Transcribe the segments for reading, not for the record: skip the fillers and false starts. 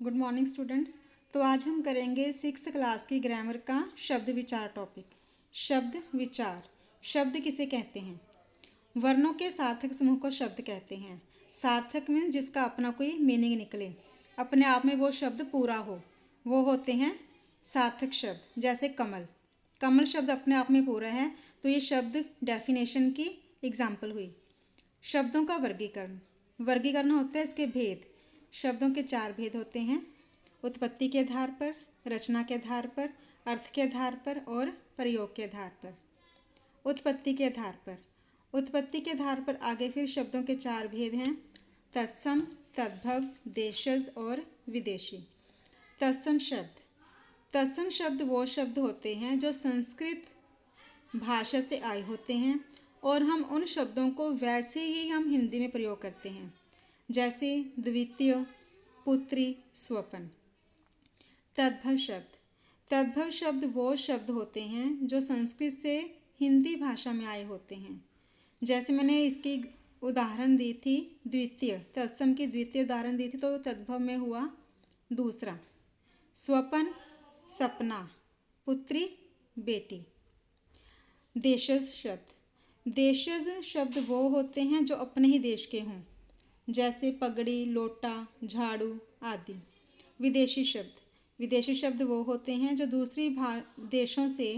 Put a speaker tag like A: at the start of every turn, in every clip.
A: Good morning students. तो आज हम करेंगे 6th क्लास की ग्रामर का शब्द विचार टॉपिक। शब्द विचार। शब्द किसे कहते हैं? वर्णों के सार्थक समूह को शब्द कहते हैं। सार्थक मीन्स जिसका अपना कोई मीनिंग निकले, अपने आप में वो शब्द पूरा हो, वो होते हैं सार्थक शब्द। जैसे कमल, कमल शब्द अपने आप में पूरा है, तो ये शब्द डेफिनेशन की एग्जाम्पल हुई। शब्दों का वर्गीकरण। वर्गीकरण होता है इसके भेद। शब्दों के 4 भेद होते हैं: उत्पत्ति के आधार पर, रचना के आधार पर, अर्थ के आधार पर और प्रयोग के आधार पर। उत्पत्ति के आधार पर। उत्पत्ति के आधार पर आगे फिर शब्दों के 4 भेद हैं: तत्सम, तद्भव, देशज और विदेशी। तत्सम शब्द। तत्सम शब्द वो शब्द होते हैं जो संस्कृत भाषा से आए होते हैं और हम उन शब्दों को वैसे ही हम हिंदी में प्रयोग करते हैं, जैसे द्वितीय, पुत्री, स्वपन। तद्भव शब्द। तद्भव शब्द वो शब्द होते हैं जो संस्कृत से हिंदी भाषा में आए होते हैं। जैसे मैंने इसकी उदाहरण दी थी, द्वितीय, तत्सम की द्वितीय उदाहरण दी थी, तो तद्भव में हुआ दूसरा। स्वपन सपना, पुत्री बेटी। देशज शब्द। देशज शब्द वो होते हैं जो अपने ही देश के हों, जैसे पगड़ी, लोटा, झाड़ू आदि। विदेशी शब्द। विदेशी शब्द वो होते हैं जो दूसरी देशों से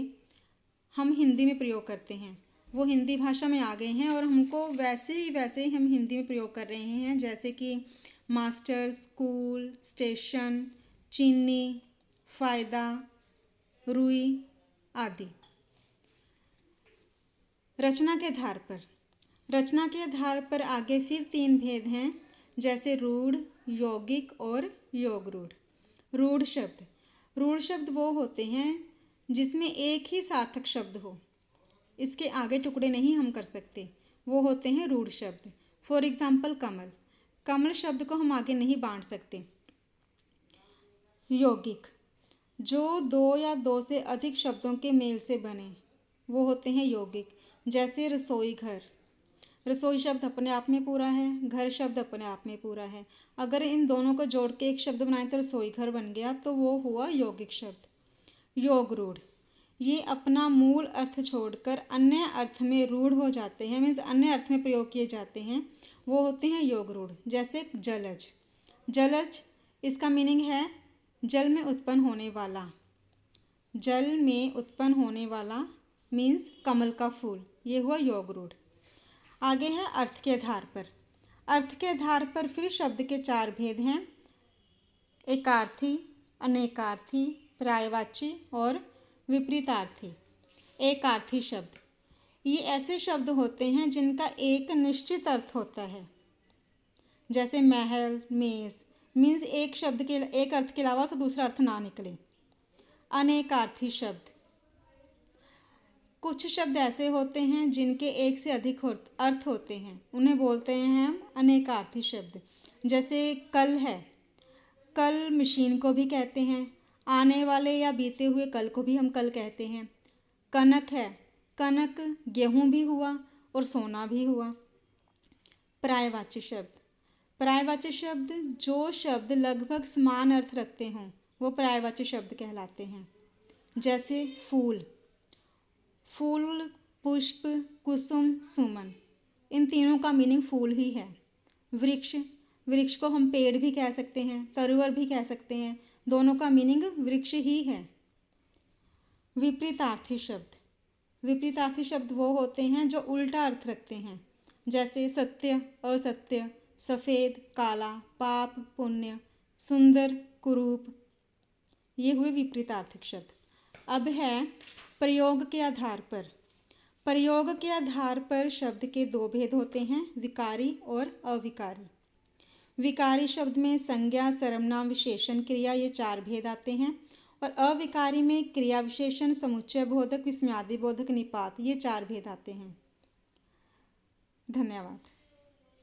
A: हम हिंदी में प्रयोग करते हैं, वो हिंदी भाषा में आ गए हैं और हमको वैसे ही हम हिंदी में प्रयोग कर रहे हैं, जैसे कि मास्टर, स्कूल, स्टेशन, चीनी, फ़ायदा, रुई आदि। रचना के आधार पर। रचना के आधार पर आगे फिर 3 भेद हैं, जैसे रूढ़, यौगिक और योग रूढ़। रूढ़ शब्द। रूढ़ शब्द वो होते हैं जिसमें एक ही सार्थक शब्द हो, इसके आगे टुकड़े नहीं हम कर सकते, वो होते हैं रूढ़ शब्द। फॉर एग्जाम्पल कमल। कमल शब्द को हम आगे नहीं बांट सकते। यौगिक, जो 2 या 2 से अधिक शब्दों के मेल से बने, वो होते हैं यौगिक। जैसे रसोई घर। रसोई शब्द अपने आप में पूरा है, घर शब्द अपने आप में पूरा है। अगर इन दोनों को जोड़ के एक शब्द बनाए तो रसोई घर बन गया, तो वो हुआ यौगिक शब्द। योग रूढ़, ये अपना मूल अर्थ छोड़कर अन्य अर्थ में रूढ़ हो जाते हैं, मीन्स अन्य अर्थ में प्रयोग किए जाते हैं, वो होते हैं योग रूढ़। जैसे जलज। जलज, इसका मीनिंग है जल में उत्पन्न होने वाला। जल में उत्पन्न होने वाला मीन्स कमल का फूल, ये हुआ योग रूढ़। आगे है अर्थ के आधार पर। अर्थ के आधार पर फिर शब्द के 4 भेद हैं: एकार्थी, अनेकार्थी, पर्यायवाची और विपरीतार्थी। एकार्थी शब्द, ये ऐसे शब्द होते हैं जिनका एक निश्चित अर्थ होता है, जैसे महल, मेज, मीन्स एक शब्द के एक अर्थ के अलावा से दूसरा अर्थ ना निकले। अनेकार्थी शब्द, कुछ शब्द ऐसे होते हैं जिनके एक से अधिक अर्थ होते हैं, उन्हें बोलते हैं हम अनेकार्थी शब्द। जैसे कल है, कल मशीन को भी कहते हैं, आने वाले या बीते हुए कल को भी हम कल कहते हैं। कनक है, कनक गेहूँ भी हुआ और सोना भी हुआ। पर्यायवाची शब्द। पर्यायवाची शब्द, जो शब्द लगभग समान अर्थ रखते हों, वो पर्यायवाची शब्द कहलाते हैं। जैसे फूल, फूल, पुष्प, कुसुम, सुमन, इन तीनों का मीनिंग फूल ही है। वृक्ष, वृक्ष को हम पेड़ भी कह सकते हैं, तरुवर भी कह सकते हैं, दोनों का मीनिंग वृक्ष ही है। विपरीतार्थी शब्द। विपरीतार्थी शब्द वो होते हैं जो उल्टा अर्थ रखते हैं, जैसे सत्य, असत्य, सफ़ेद, काला, पाप, पुण्य, सुंदर, कुरूप, ये हुए विपरीतार्थक शब्द। अब है प्रयोग के आधार पर। प्रयोग के आधार पर शब्द के 2 भेद होते हैं: विकारी और अविकारी। विकारी शब्द में संज्ञा, सर्वनाम, विशेषण, क्रिया, ये 4 भेद आते हैं, और अविकारी में क्रिया विशेषण, समुच्चय बोधक, विस्मयादि बोधक, निपात, ये 4 भेद आते हैं। धन्यवाद।